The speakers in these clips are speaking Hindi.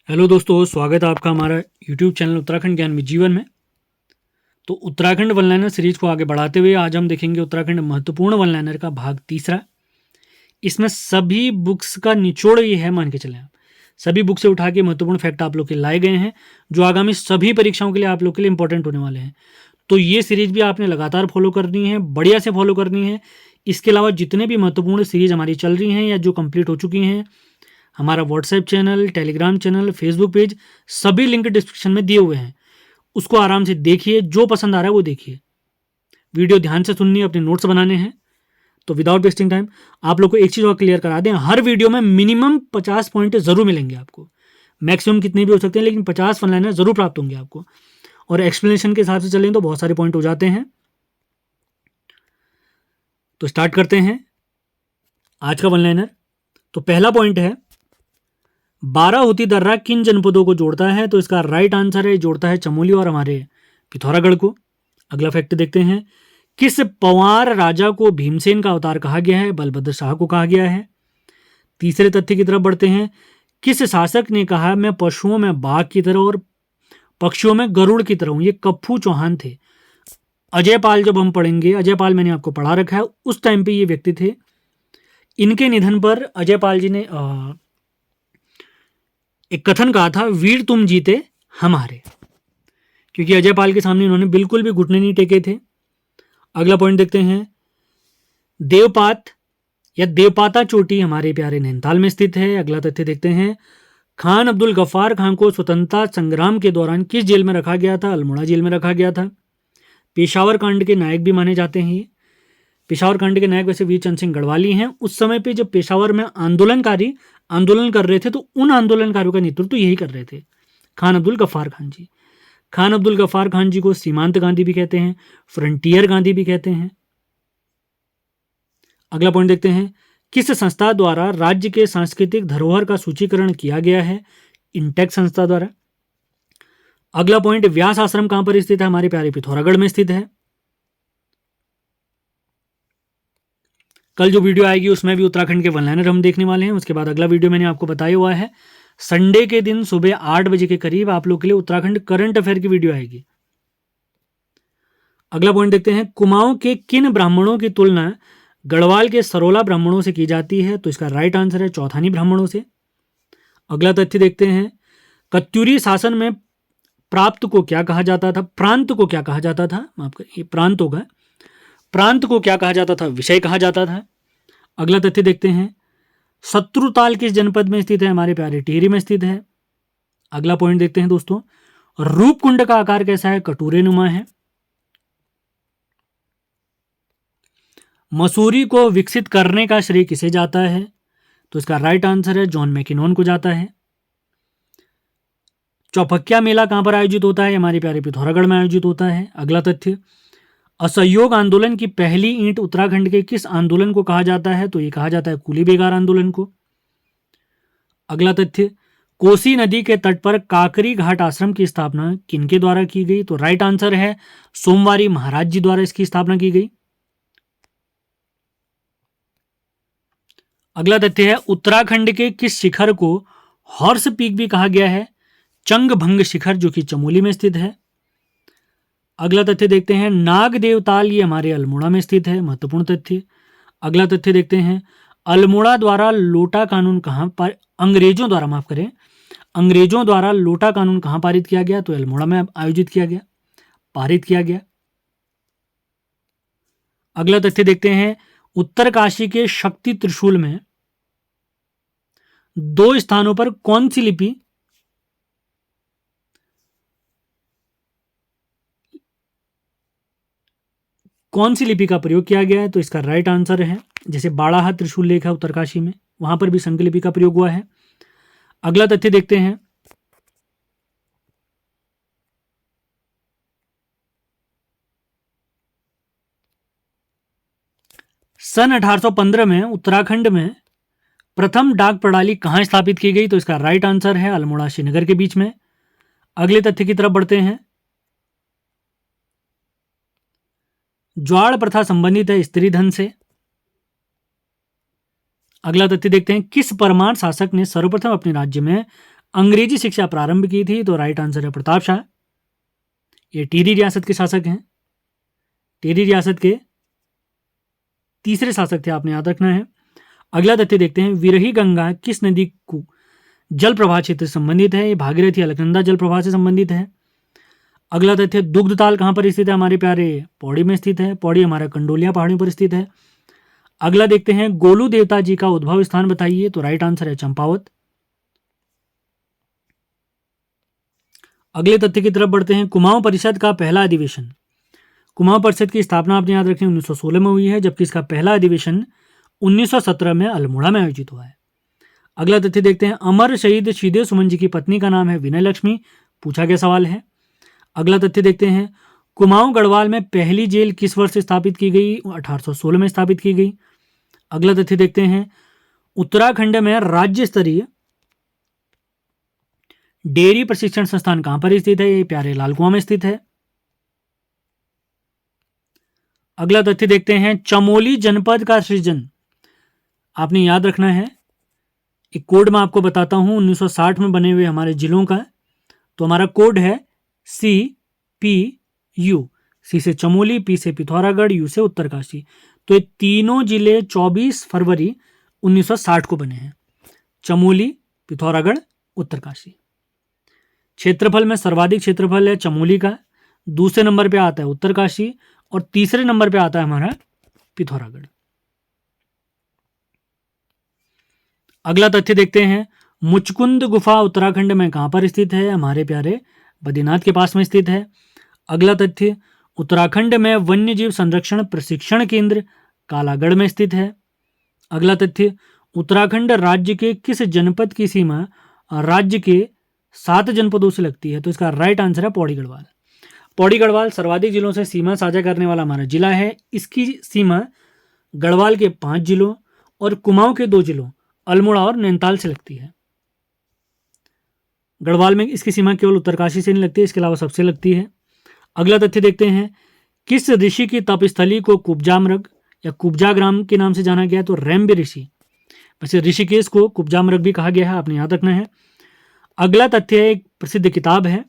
हेलो दोस्तों, स्वागत है आपका हमारा यूट्यूब चैनल उत्तराखंड ज्ञान में जीवन में। तो उत्तराखंड वन लाइनर सीरीज को आगे बढ़ाते हुए आज हम देखेंगे उत्तराखंड महत्वपूर्ण वन लाइनर का भाग तीसरा। इसमें सभी बुक्स का निचोड़ ये है, मान के चलें आप सभी बुक से उठा के महत्वपूर्ण फैक्ट आप लोग के लाए गए हैं जो आगामी सभी परीक्षाओं के लिए आप लोग के लिए इंपॉर्टेंट होने वाले हैं। तो ये सीरीज भी आपने लगातार फॉलो करनी है, बढ़िया से फॉलो करनी है। इसके अलावा जितने भी महत्वपूर्ण सीरीज हमारी चल रही हैं या जो कंप्लीट हो चुकी हैं, हमारा WhatsApp channel, Telegram channel, Facebook page, सभी लिंक डिस्क्रिप्शन में दिए हुए हैं। उसको आराम से देखिए, जो पसंद आ रहा है वो देखिए। वीडियो ध्यान से सुननी है, अपने नोट्स बनाने हैं। तो विदाउट वेस्टिंग टाइम आप लोग को एक चीज़ और क्लियर करा दें, हर वीडियो में मिनिमम 50 पॉइंट जरूर मिलेंगे आपको। मैक्सिमम कितने भी हो सकते हैं, लेकिन 50 वन लाइनर जरूर प्राप्त होंगे आपको। और एक्सप्लेनेशन के हिसाब से चलें तो बहुत सारे पॉइंट हो जाते हैं। तो स्टार्ट करते हैं आज का वन लाइनर। तो पहला पॉइंट है, बाराहोती दर्रा किन जनपदों को जोड़ता है? तो इसका राइट आंसर है, जोड़ता है चमोली और हमारे पिथौरागढ़ को। अगला फैक्ट देखते हैं, किस पंवार राजा को भीमसेन का अवतार कहा गया है? बलभद्र शाह को कहा गया है। तीसरे तथ्य की तरफ बढ़ते हैं, किस शासक ने कहा मैं पशुओं में बाघ की तरह और पक्षियों में गरुड़ की तरह हूं? ये कप्पू चौहान थे। अजय पाल जब हम पढ़ेंगे, अजय पाल मैंने आपको पढ़ा रखा है, उस टाइम पे ये व्यक्ति थे। इनके निधन पर अजय पाल जी ने एक कथन कहा था, वीर तुम जीते हम हारे, क्योंकि अजय पाल के सामने इन्होंने बिल्कुल भी घुटने नहीं टेके थे। अगला पॉइंट देखते हैं, देवपात या देवपाता चोटी हमारे प्यारे नैनीताल में स्थित है। अगला तथ्य देखते हैं, खान अब्दुल गफ्फार खान को स्वतंत्रता संग्राम के दौरान किस जेल में रखा गया था? अल्मोड़ा जेल में रखा गया था। पेशावर कांड के नायक भी माने जाते हैं ये। पेशावर कांड के नायक वैसे वीर चंद सिंह गढ़वाली हैं। उस समय पे जब पेशावर में आंदोलनकारी आंदोलन कर रहे थे तो उन आंदोलनकारियों का नेतृत्व तो यही कर रहे थे, खान अब्दुल गफ्फार खान जी। खान अब्दुल गफ्फार खान जी को सीमांत गांधी भी कहते हैं, फ्रंटियर गांधी भी कहते हैं। अगला पॉइंट देखते हैं, किस संस्था द्वारा राज्य के सांस्कृतिक धरोहर का सूचीकरण किया गया है? इंटेक्स संस्था द्वारा। अगला पॉइंट, व्यास आश्रम कहां पर स्थित है? हमारे प्यारे पिथौरागढ़ में स्थित है। कल जो वीडियो आएगी उसमें भी उत्तराखंड के वन लाइनर हम देखने वाले हैं। उसके बाद अगला वीडियो मैंने आपको बताया हुआ है, संडे के दिन सुबह 8 बजे के करीब आप लोग के लिए उत्तराखंड करंट अफेयर की वीडियो आएगी। अगला पॉइंट देखते हैं, कुमाऊं के किन ब्राह्मणों की तुलना गढ़वाल के सरोला ब्राह्मणों से की जाती है? तो इसका राइट आंसर है चौथानी ब्राह्मणों से। अगला तथ्य देखते हैं, कत्यूरी शासन में प्राप्त को क्या कहा जाता था? प्रांत को क्या कहा जाता था? आपका ये प्रांत होगा। प्रांत को क्या कहा जाता था? विषय कहा जाता था। अगला तथ्य देखते हैं, शत्रुताल किस जनपद में स्थित है? हमारे प्यारे टिहरी में स्थित है। अगला पॉइंट देखते हैं दोस्तों, रूपकुंड का आकार कैसा है? कटोरे नुमा है। मसूरी को विकसित करने का श्रेय किसे जाता है? तो इसका राइट आंसर है जॉन मैकिनॉन को जाता है। चौपक्या मेला कहां पर आयोजित होता है? हमारे प्यारे पिथौरागढ़ में आयोजित होता है। अगला तथ्य, असहयोग आंदोलन की पहली ईंट उत्तराखंड के किस आंदोलन को कहा जाता है? तो ये कहा जाता है कूली बेगार आंदोलन को। अगला तथ्य, कोसी नदी के तट पर काकरी घाट आश्रम की स्थापना किनके द्वारा की गई? तो राइट आंसर है सोमवारी महाराज जी द्वारा इसकी स्थापना की गई। अगला तथ्य है, उत्तराखंड के किस शिखर को हॉर्स पीक भी कहा गया है? चंगभंग शिखर, जो कि चमोली में स्थित है। अगला तथ्य देखते हैं, नाग देवताल, ये हमारे अल्मोड़ा में स्थित है, महत्वपूर्ण तथ्य। अगला तथ्य देखते हैं, अल्मोड़ा द्वारा लोटा कानून कहां पर, अंग्रेजों द्वारा माफ करें, अंग्रेजों द्वारा लोटा कानून कहां पारित किया गया? तो अल्मोड़ा में आयोजित किया गया, पारित किया गया। अगला तथ्य देखते हैं, उत्तरकाशी के शक्ति त्रिशूल में दो स्थानों पर कौन सी लिपि का प्रयोग किया गया है? तो इसका राइट आंसर है, जैसे बाड़ाहा त्रिशूल लेख है उत्तरकाशी में, वहां पर भी संख लिपि का प्रयोग हुआ है। अगला तथ्य देखते हैं, सन 1815 में उत्तराखंड में प्रथम डाक प्रणाली कहां स्थापित की गई? तो इसका राइट आंसर है अल्मोड़ा श्रीनगर के बीच में। अगले तथ्य की तरफ बढ़ते हैं, ज्वाड़ प्रथा संबंधित है स्त्री धन से। अगला तथ्य देखते हैं, किस परमार शासक ने सर्वप्रथम अपने राज्य में अंग्रेजी शिक्षा प्रारंभ की थी? तो राइट आंसर है प्रताप शाह। ये टिहरी रियासत के शासक हैं। टिहरी रियासत के तीसरे शासक थे, आपने याद रखना है। अगला तथ्य देखते हैं, विरही गंगा किस नदी को जल प्रवाह क्षेत्र से संबंधित है? ये भागीरथी अलकनंदा जल प्रवाह से संबंधित है। अगला तथ्य, दुग्धताल कहां पर स्थित है हमारे प्यारे? पौड़ी में स्थित है। पौड़ी हमारा कंडोलिया पहाड़ियों पर स्थित है। अगला देखते हैं, गोलू देवता जी का उद्भव स्थान बताइए? तो राइट आंसर है चंपावत। अगले तथ्य की तरफ बढ़ते हैं, कुमाऊं परिषद का पहला अधिवेशन। कुमाऊं परिषद की स्थापना आपने याद रखें 1916 में हुई है, जबकि इसका पहला अधिवेशन 1917 में अल्मोड़ा में आयोजित हुआ है। अगला तथ्य देखते हैं, अमर शहीद श्रीदेव सुमन जी की पत्नी का नाम है विनय लक्ष्मी। पूछा गया सवाल है। अगला तथ्य देखते हैं, कुमाऊं गढ़वाल में पहली जेल किस वर्ष स्थापित की गई? 1816 में स्थापित की गई। अगला तथ्य देखते हैं, उत्तराखंड में राज्य स्तरीय डेयरी प्रशिक्षण संस्थान कहां पर स्थित है? ये प्यारे लाल कुआं में स्थित है। अगला तथ्य देखते हैं, चमोली जनपद का सृजन आपने याद रखना है। एक कोड मैं आपको बताता हूं 1960 में बने हुए हमारे जिलों का। तो हमारा कोड है CPU। सी से चमोली, पी से पिथौरागढ़, यू से उत्तरकाशी। तो ये तीनों जिले 24 फरवरी 1960 को बने हैं। चमोली, पिथौरागढ़, उत्तरकाशी। क्षेत्रफल में सर्वाधिक क्षेत्रफल है चमोली का, दूसरे नंबर पे आता है उत्तरकाशी और तीसरे नंबर पे आता है हमारा पिथौरागढ़। अगला तथ्य देखते हैं, मुचकुंद गुफा उत्तराखंड में कहां पर स्थित है? हमारे प्यारे बद्रीनाथ के पास में स्थित है। अगला तथ्य, उत्तराखंड में वन्यजीव संरक्षण प्रशिक्षण केंद्र कालागढ़ में स्थित है। अगला तथ्य, उत्तराखंड राज्य के किस जनपद की सीमा राज्य के 7 जनपदों से लगती है? तो इसका राइट आंसर है पौड़ी गढ़वाल। पौड़ी गढ़वाल सर्वाधिक जिलों से सीमा साझा करने वाला हमारा जिला है। इसकी सीमा गढ़वाल के 5 जिलों और कुमाऊं के 2 जिलों अल्मोड़ा और नैनीताल से लगती है। गढ़वाल में इसकी सीमा केवल उत्तरकाशी से नहीं लगती, इसके अलावा सबसे लगती है। अगला तथ्य देखते हैं, किस ऋषि की तपस्थली को कुब्जा मृग या कुब्जा ग्राम के नाम से जाना गया? तो रैम्बे ऋषि। वैसे ऋषिकेश को कुब्जा मृग भी कहा गया है, आपने याद रखना है। अगला तथ्य एक प्रसिद्ध किताब है।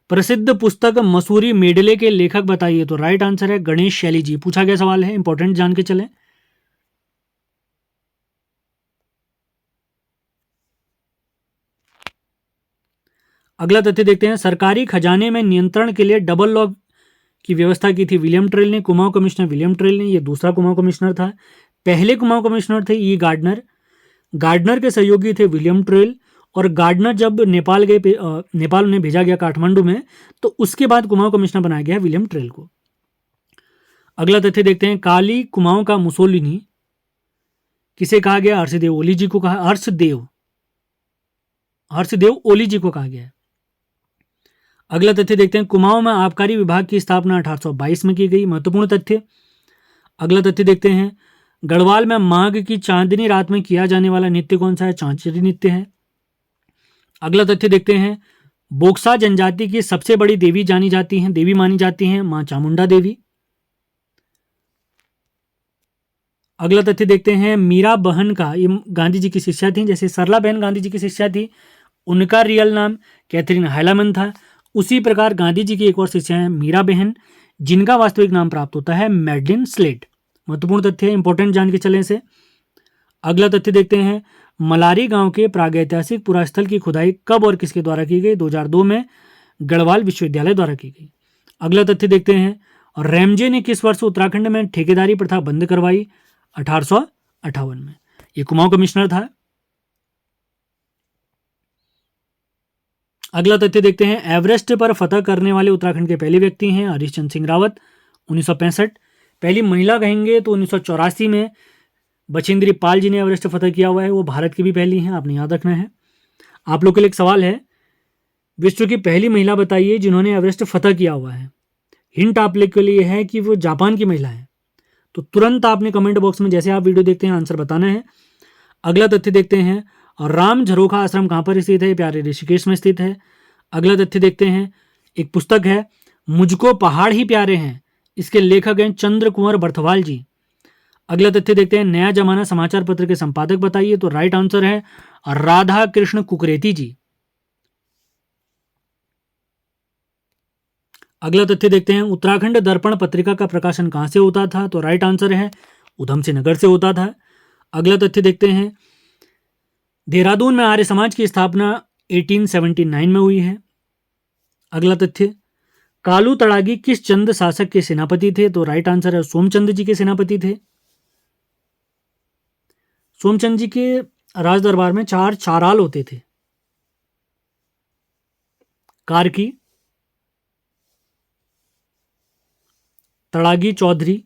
प्रसिद्ध पुस्तक मसूरी मेडले के लेखक बताइए? तो राइट आंसर है गणेश शैली जी। पूछा गया सवाल है, इंपॉर्टेंट जान के चलें। अगला तथ्य देखते हैं, सरकारी खजाने में नियंत्रण के लिए डबल लॉक की व्यवस्था की थी विलियम ट्रेल ने। कुमाऊं कमिश्नर विलियम ट्रेल ने, ये दूसरा कुमाऊं कमिश्नर था। पहले कुमाऊं कमिश्नर थे ई गार्डनर। गार्डनर के सहयोगी थे विलियम ट्रेल। और गार्डनर जब नेपाल गए, नेपाल उन्हें भेजा गया काठमांडू में, तो उसके बाद कुमाऊं कमिश्नर बनाया गया विलियम ट्रेल को। अगला तथ्य देखते हैं, काली कुमाऊं का मुसोलिनी किसे कहा गया? हर्षदेव ओली जी को कहा। हर्षदेव ओली जी को कहा गया है। अगला तथ्य देखते हैं, कुमाऊं में आबकारी विभाग की स्थापना 1822 में की गई। महत्वपूर्ण तथ्य। अगला तथ्य देखते हैं, गढ़वाल में माघ की चांदनी रात में किया जाने वाला नृत्य कौन सा है? चांचरी नृत्य है। अगला तथ्य देखते हैं, बोक्सा जनजाति की सबसे बड़ी देवी मानी जाती हैं मां चामुंडा देवी। अगला तथ्य देखते हैं, मीरा बहन का, ये गांधी जी की शिष्या थी, जैसे सरला बहन गांधी जी की शिष्या थी, उनका रियल नाम कैथरीन हाइलामन था। उसी प्रकार गांधी जी की एक और शिष्या है मीरा बहन, जिनका वास्तविक नाम प्राप्त होता है मैडलिन स्लेट। महत्वपूर्ण तथ्य है, इंपॉर्टेंट जान के चलें से। अगला तथ्य देखते हैं, मलारी गांव के प्रागैतिहासिक पुरास्थल की खुदाई कब और किसके द्वारा की गई? 2002 में गढ़वाल विश्वविद्यालय द्वारा की गई। अगला तथ्य देखते हैं, रैमजे ने किस वर्ष उत्तराखंड में ठेकेदारी प्रथा बंद करवाई? 1858 में। ये कुमाऊं कमिश्नर था। अगला तथ्य देखते हैं, एवरेस्ट पर फतह करने वाले उत्तराखंड के पहले व्यक्ति हैं हरीशचंद्र सिंह रावत, 1965। पहली महिला कहेंगे तो 1984 में बछेंद्री पाल जी ने एवरेस्ट फतह किया हुआ है, वो भारत की भी पहली हैं, आपने याद रखना है। आप लोग के लिए एक सवाल है, विश्व की पहली महिला बताइए जिन्होंने एवरेस्ट फतह किया हुआ है। हिंट आप लोग के लिए है कि वो जापान की महिला है। तो तुरंत आपने कमेंट बॉक्स में जैसे आप वीडियो देखते हैं आंसर बताना है। अगला तथ्य देखते हैं, राम झरोखा आश्रम कहाँ पर स्थित है? प्यारे ऋषिकेश में स्थित है। अगला तथ्य देखते हैं, एक पुस्तक है मुझको पहाड़ ही प्यारे हैं, इसके लेखक हैं चंद्र कुंवर बर्थवाल जी। अगला तथ्य देखते हैं, नया जमाना समाचार पत्र के संपादक बताइए। तो राइट आंसर है राधा कृष्ण कुकरेती जी। अगला तथ्य देखते हैं, उत्तराखंड दर्पण पत्रिका का प्रकाशन कहां से होता था। तो राइट आंसर है उधम सिंह नगर से होता था। अगला तथ्य देखते हैं, देहरादून में आर्य समाज की स्थापना 1879 में हुई है। अगला तथ्य, कालू तड़ागी किस चंद शासक के सेनापति थे। तो राइट आंसर है सोमचंद जी के सेनापति थे। सोमचंद जी के राज दरबार में 4 चाराल होते थे, कार्की, तड़ागी, चौधरी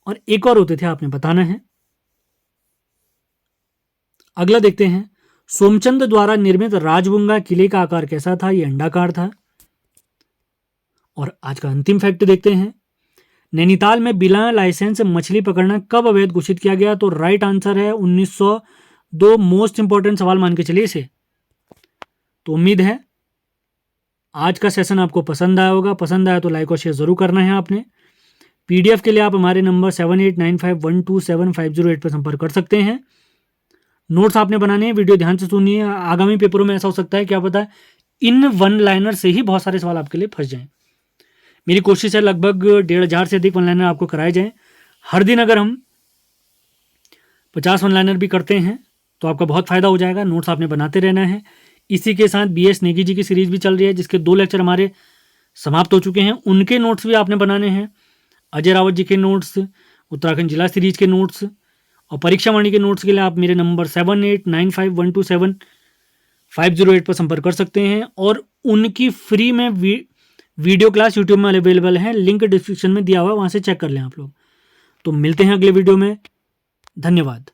और एक और होते थे, आपने बताना है। अगला देखते हैं, सोमचंद द्वारा निर्मित राजबुंगा किले का आकार कैसा था। यह अंडाकार था। और आज का अंतिम फैक्ट देखते हैं, नैनीताल में बिना लाइसेंस मछली पकड़ना कब अवैध घोषित किया गया। तो राइट आंसर है 1902। मोस्ट इंपॉर्टेंट सवाल मान के चलिए इसे। तो उम्मीद है आज का सेशन आपको पसंद आया होगा। पसंद आया तो लाइक और शेयर जरूर करना है आपने। पीडीएफ के लिए आप हमारे नंबर 7895127508 पर संपर्क कर सकते हैं। नोट्स आपने बनाने हैं, वीडियो ध्यान से सुनिए। आगामी पेपरों में ऐसा हो सकता है, क्या पता है, इन वन लाइनर से ही बहुत सारे सवाल आपके लिए फंस जाएं। मेरी कोशिश है लगभग 1500 से अधिक वन लाइनर आपको कराए जाएं। हर दिन अगर हम 50 वन लाइनर भी करते हैं तो आपका बहुत फायदा हो जाएगा। नोट्स आपने बनाते रहना है। इसी के साथ BS नेगी जी की सीरीज भी चल रही है, जिसके 2 लेक्चर हमारे समाप्त हो चुके हैं। उनके नोट्स भी आपने बनाने हैं। अजय रावत जी के नोट्स, उत्तराखंड जिला सीरीज के नोट्स और परीक्षा वाणी के नोट्स के लिए आप मेरे नंबर 7895127508 पर संपर्क कर सकते हैं। और उनकी फ्री में वीडियो क्लास यूट्यूब में अवेलेबल है, लिंक डिस्क्रिप्शन में दिया हुआ है, वहाँ से चेक कर लें आप लोग। तो मिलते हैं अगले वीडियो में। धन्यवाद।